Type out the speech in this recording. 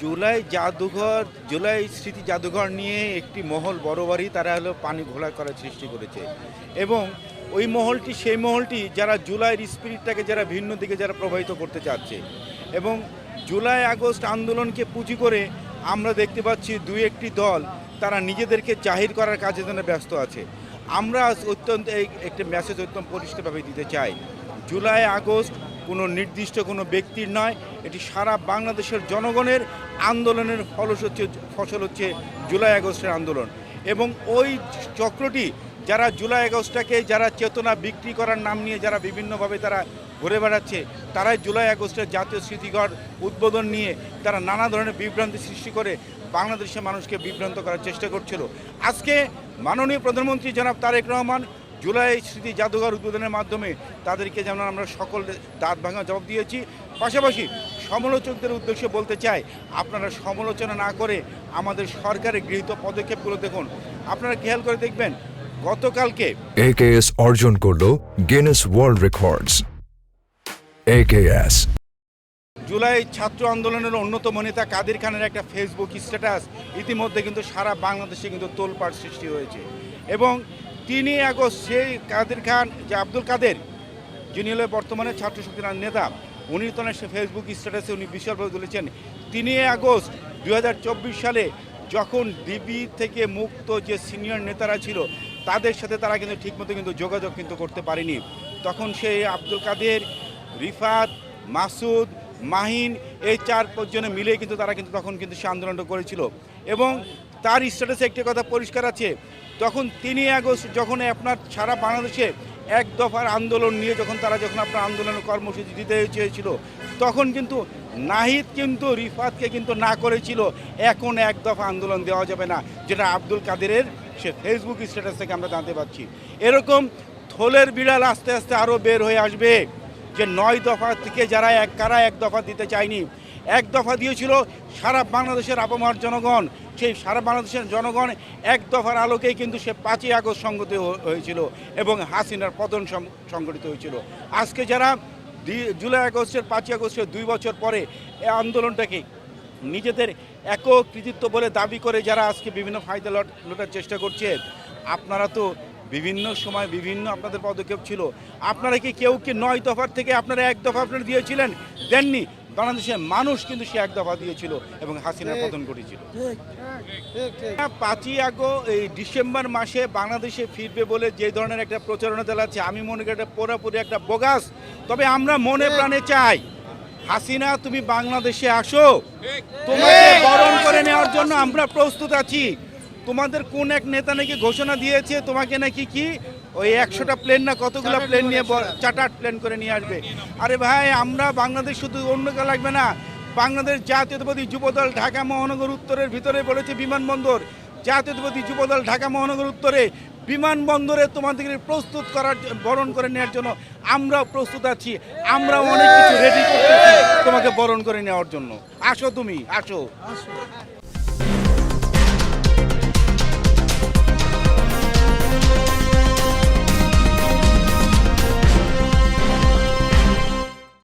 জুলাই স্মৃতি জাদুঘর নিয়ে একটি মহল বড়বাড়ি তারা হলো পানি ঘোলা করার সৃষ্টি করেছে এবং ওই সেই মহলটি যারা জুলাইয়ের স্পিরিটটাকে যারা ভিন্ন দিকে যারা প্রবাহিত করতে চাচ্ছে এবং জুলাই আগস্ট আন্দোলনকে পুঁজি করে আমরা দেখতে পাচ্ছি দুই একটি দল তারা নিজেদেরকে জাহির করার কাজে যেন ব্যস্ত আছে। আমরা অত্যন্ত একটি মেসেজ অত্যন্ত পরিষ্কারভাবে দিতে চাই, জুলাই আগস্ট কোনো নির্দিষ্ট কোনো ব্যক্তির নয়, এটি সারা বাংলাদেশের জনগণের আন্দোলনের ফসল হচ্ছে জুলাই আগস্টের আন্দোলন। এবং ওই চক্রটি যারা জুলাই আগস্টটাকে যারা চেতনা বিক্রি করার নাম নিয়ে যারা বিভিন্নভাবে তারা ঘুরে বেড়াচ্ছে, তারাই জুলাই আগস্টের জাতীয় স্মৃতিঘর উদ্বোধন নিয়ে তারা নানা ধরনের বিভ্রান্তি সৃষ্টি করে বাংলাদেশের মানুষকে বিভ্রান্ত করার চেষ্টা করছিল। আজকে মাননীয় প্রধানমন্ত্রী জনাব তারেক রহমান জুলাই স্মৃতি জাদুঘর উদ্বোধনের মাধ্যমে তাদেরকে যেমন আমরা সকল দাঁত ভাঙা জবাব দিয়েছি, পাশাপাশি সমালোচকদের উদ্দেশ্যে বলতে চাই, আপনারা সমালোচনা না করে আমাদের সরকারের গৃহীত পদক্ষেপগুলো দেখুন। আপনারা খেয়াল করে দেখবেন গতকালকে AKS অর্জন করলো Guinness world records. AKS July ছাত্র আন্দোলনের অন্যতম নেতা কাদের খানের একটা ফেসবুক স্ট্যাটাস ইতিমধ্যে কিন্তু সারা বাংলাদেশে কিন্তু তোলপাড় সৃষ্টি হয়েছে এবং 3 আগস্ট সেই কাদের খান যে আব্দুল কাদের যিনি হলো বর্তমানে ছাত্র শক্তির নেতা, উনি তো সে ফেসবুক স্ট্যাটাসে উনি বিশালভাবে বলেছেন 3 আগস্ট 2024 সালে যখন ডিবি থেকে মুক্ত যে সিনিয়র নেতারা ছিল তাদের সাথে তারা কিন্তু ঠিকমতো কিন্তু যোগাযোগ কিন্তু করতে পারেনি। তখন সেই আব্দুল কাদের, রিফাত, মাসুদ, মাহিন এই 4-5 জনে মিলে কিন্তু তারা কিন্তু তখন কিন্তু সে আন্দোলনটা করেছিল এবং তার স্ট্যাটাসে একটি কথা পরিষ্কার আছে, তখন 3 আগস্ট যখন আপনার সারা বাংলাদেশে এক দফার আন্দোলন নিয়ে যখন আপনার আন্দোলনের কর্মসূচি দিতে চেয়েছিল তখন কিন্তু নাহিদ কিন্তু রিফাতকে কিন্তু না করেছিল এখন এক দফা আন্দোলন দেওয়া যাবে না, যেটা আব্দুল কাদেরের সে ফেসবুক স্ট্যাটাস থেকে আমরা জানতে পারছি। এরকম থলের বিড়াল আস্তে আস্তে আরও বের হয়ে আসবে যে 9 দফা থেকে কারা এক দফা দিতে চায়নি, এক দফা দিয়েছিল সারা বাংলাদেশের আপামর জনগণ, সেই সারা বাংলাদেশের জনগণ এক দফার আলোকেই কিন্তু সে 5 আগস্ট সংগঠিত হয়েছিল এবং হাসিনার পতন সংগঠিত হয়েছিল। আজকে যারা জুলাই আগস্টের 5 আগস্টের 2 বছর পরে এই আন্দোলনটাকে নিজেদের একক কৃতিত্ব বলে দাবি করে যারা আজকে বিভিন্ন ফায়দা লোটার চেষ্টা করছে, আপনারা তো বিভিন্ন সময় বিভিন্ন আপনাদের পদক্ষেপ ছিল, আপনারা কি কেউ 9 দফার থেকে আপনারা এক দফা আপনারা দিয়েছিলেন? দেননি। বাংলাদেশের মানুষ কিন্তু সে এক দফা দিয়েছিল এবং হাসিনার পতন ঘটেছিল। 5 আগস্ট এই ডিসেম্বর মাসে বাংলাদেশে ফিরবে বলে যে ধরনের একটা প্রচারণা চালাচ্ছে, আমি মনে করি এটা পুরোপুরি একটা বোগাস। তবে আমরা মনে প্রাণে চাই হাসিনা তুমি বাংলাদেশে আসো, তোমাকে বরণ করে নেওয়ার জন্য আমরা প্রস্তুত আছি। তোমাদের কোন এক নেতা নাকি ঘোষণা দিয়েছে তোমাকে নাকি কি ওই 100টা প্লেন না কতগুলো প্লেন নিয়ে চার্টার্ড প্লেন করে নিয়ে আসবে। আরে ভাই, আমরা বাংলাদেশ শুধু অন্য কে লাগবে না, বাংলাদেশ জাতীয়তাবাদী যুবদল ঢাকা মহানগর উত্তরের ভিতরে বলেছে বিমানবন্দর, জাতীয়তাবাদী যুবদল ঢাকা মহানগর উত্তরে বিমানবন্দরে তোমাদেরকে প্রস্তুত করার বরণ করে নেওয়ার জন্য আমরাও প্রস্তুত আছি, আমরা অনেক কিছু রেডি করতেছি তোমাকে বরণ করে নেওয়ার জন্য। আসো, তুমি আসো।